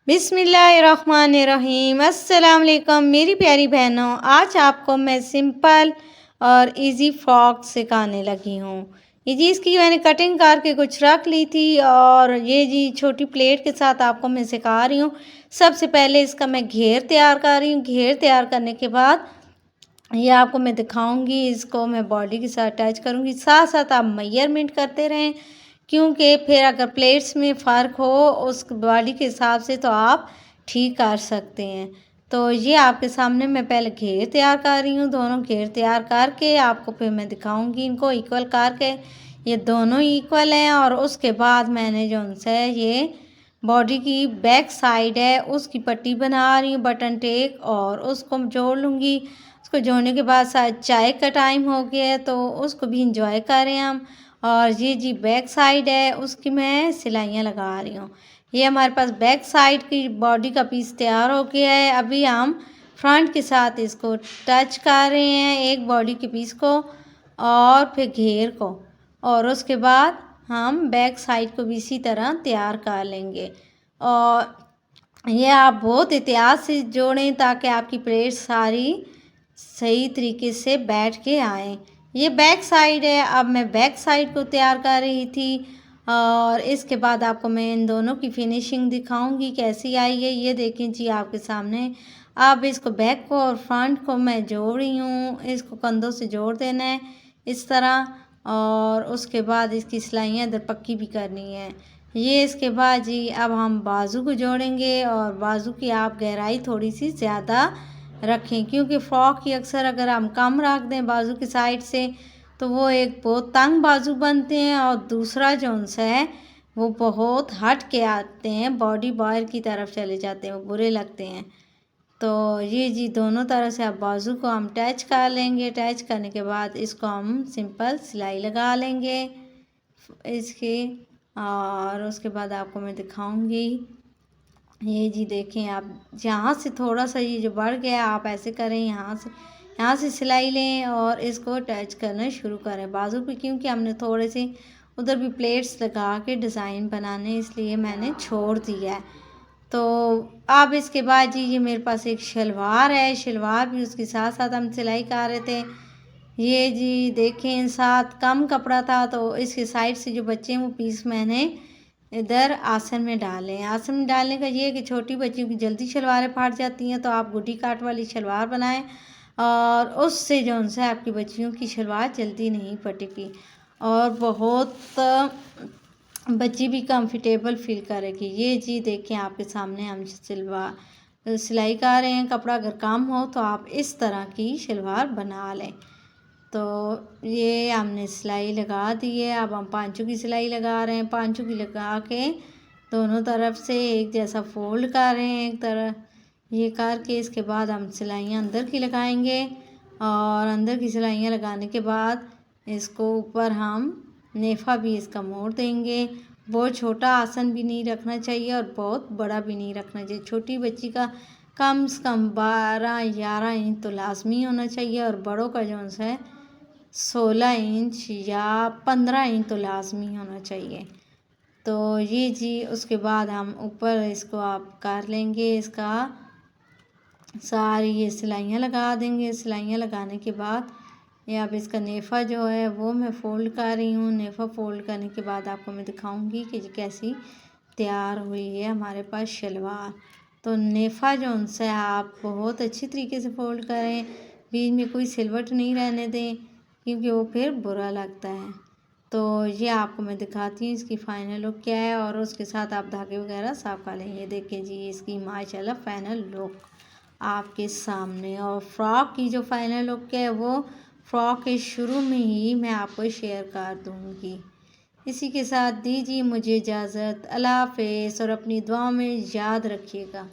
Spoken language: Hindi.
बिस्मिल्लाहिर्रहमानिर्रहीम। अस्सलाम वालेकुम मेरी प्यारी बहनों, आज आपको मैं सिंपल और इजी फ्रॉक सिखाने लगी हूँ। ये जी इसकी मैंने कटिंग करके कुछ रख ली थी और ये जी छोटी प्लेट के साथ आपको मैं सिखा रही हूँ। सबसे पहले इसका मैं घेर तैयार कर रही हूँ। घेर तैयार करने के बाद ये आपको मैं दिखाऊंगी, इसको मैं बॉडी के साथ अटैच करूँगी। साथ साथ आप मेजरमेंट करते रहें, क्योंकि फिर अगर प्लेट्स में फ़र्क हो उस बॉडी के हिसाब से तो आप ठीक कर सकते हैं। तो ये आपके सामने मैं पहले घेर तैयार कर रही हूँ। दोनों घेर तैयार करके आपको फिर मैं दिखाऊंगी इनको इक्वल करके। ये दोनों इक्वल हैं और उसके बाद मैंने जो उनसे ये बॉडी की बैक साइड है उसकी पट्टी बना रही हूँ, बटन टेक, और उसको जोड़ लूँगी। उसको जोड़ने के बाद शायद चाय का टाइम हो गया है तो उसको भी इंजॉय करें हम। और ये जी बैक साइड है उसकी मैं सिलाइयाँ लगा रही हूँ। ये हमारे पास बैक साइड की बॉडी का पीस तैयार हो गया है। अभी हम फ्रंट के साथ इसको टच कर रहे हैं, एक बॉडी के पीस को और फिर घेर को, और उसके बाद हम बैक साइड को भी इसी तरह तैयार कर लेंगे। और ये आप बहुत एहतियात से जोड़ें ताकि आपकी प्लेट सारी सही तरीके से बैठ के आए। ये बैक साइड है। अब मैं बैक साइड को तैयार कर रही थी और इसके बाद आपको मैं इन दोनों की फिनिशिंग दिखाऊंगी कैसी आई है। ये देखें जी आपके सामने। अब इसको बैक को और फ्रंट को मैं जोड़ रही हूँ। इसको कंधों से जोड़ देना है इस तरह, और उसके बाद इसकी सिलाइयाँ इधर पक्की भी करनी है। ये इसके बाद जी अब हम बाजू को जोड़ेंगे, और बाजू की आप गहराई थोड़ी सी ज़्यादा रखें, क्योंकि फ्रॉक की अक्सर अगर हम कम रख दें बाजू की साइड से तो वो एक बहुत तंग बाजू बनते हैं, और दूसरा जो उनसे है वो बहुत हट के आते हैं, बॉडी बाहर की तरफ चले जाते हैं, वो बुरे लगते हैं। तो ये जी दोनों तरह से आप बाजू को हम अटैच कर लेंगे। अटैच करने के बाद इसको हम सिंपल सिलाई लगा लेंगे इसकी, और उसके बाद आपको मैं दिखाऊंगी। ये जी देखें आप, यहाँ से थोड़ा सा ये जो बढ़ गया आप ऐसे करें, यहाँ से सिलाई लें और इसको अटैच करना शुरू करें बाजू पे, क्योंकि हमने थोड़े से उधर भी प्लेट्स लगा के डिज़ाइन बनाने, इसलिए मैंने छोड़ दिया है। तो अब इसके बाद जी ये मेरे पास एक शलवार है, शलवार भी उसके साथ साथ हम सिलाई कर रहे थे। ये जी देखें साथ कम कपड़ा था तो इसके साइड से जो बच्चे हैं वो पीस मैंने इधर आसन में डालें। आसन में डालने का ये है कि छोटी बच्चियों की जल्दी शलवारें फाट जाती हैं, तो आप गुड्डी काट वाली शलवार बनाएं, और उससे जो उनसे आपकी बच्चियों की शलवार जल्दी नहीं फटेगी और बहुत बच्ची भी कंफर्टेबल फील करेगी। ये जी देखें आपके सामने हम सिलाई कर रहे हैं। कपड़ा अगर कम हो तो आप इस तरह की शलवार बना लें। तो ये हमने सिलाई लगा दी है। अब हम पांचों की सिलाई लगा रहे हैं। पांचों की लगा के दोनों तरफ से एक जैसा फोल्ड कर रहे हैं एक तरफ, ये करके इसके बाद हम सिलाइयाँ अंदर की लगाएंगे, और अंदर की सिलाइयाँ लगाने के बाद इसको ऊपर हम नेफा भी इसका मोड़ देंगे। बहुत छोटा आसन भी नहीं रखना चाहिए और बहुत बड़ा भी नहीं रखना चाहिए। छोटी बच्ची का कम से कम 12-11 इंच तो लाजमी होना चाहिए, और बड़ों का जो है 16 इंच या 15 इंच तो लाजमी होना चाहिए। तो ये जी उसके बाद हम ऊपर इसको आप कर लेंगे, इसका सारी ये सिलाइयाँ लगा देंगे। सिलाइयाँ लगाने के बाद ये अब इसका नेफ़ा जो है वो मैं फ़ोल्ड कर रही हूँ। नेफ़ा फ़ोल्ड करने के बाद आपको मैं दिखाऊंगी कि कैसी तैयार हुई है हमारे पास शलवार। तो नेफ़ा जो उनसे आप बहुत अच्छी तरीके से फ़ोल्ड करें, बीच में कोई सिलवट नहीं रहने दें, क्योंकि वो फिर बुरा लगता है। तो ये आपको मैं दिखाती हूँ इसकी फ़ाइनल लुक क्या है, और उसके साथ आप धागे वगैरह साफ कर लें। ये देखें जी इसकी माशाल्लाह फ़ाइनल लुक आपके सामने। और फ्रॉक की जो फाइनल लुक है वो फ्रॉक के शुरू में ही मैं आपको शेयर कर दूँगी। इसी के साथ दीजिए मुझे इजाज़त। अल्लाह हाफ़िज़, और अपनी दुआ में याद रखिएगा।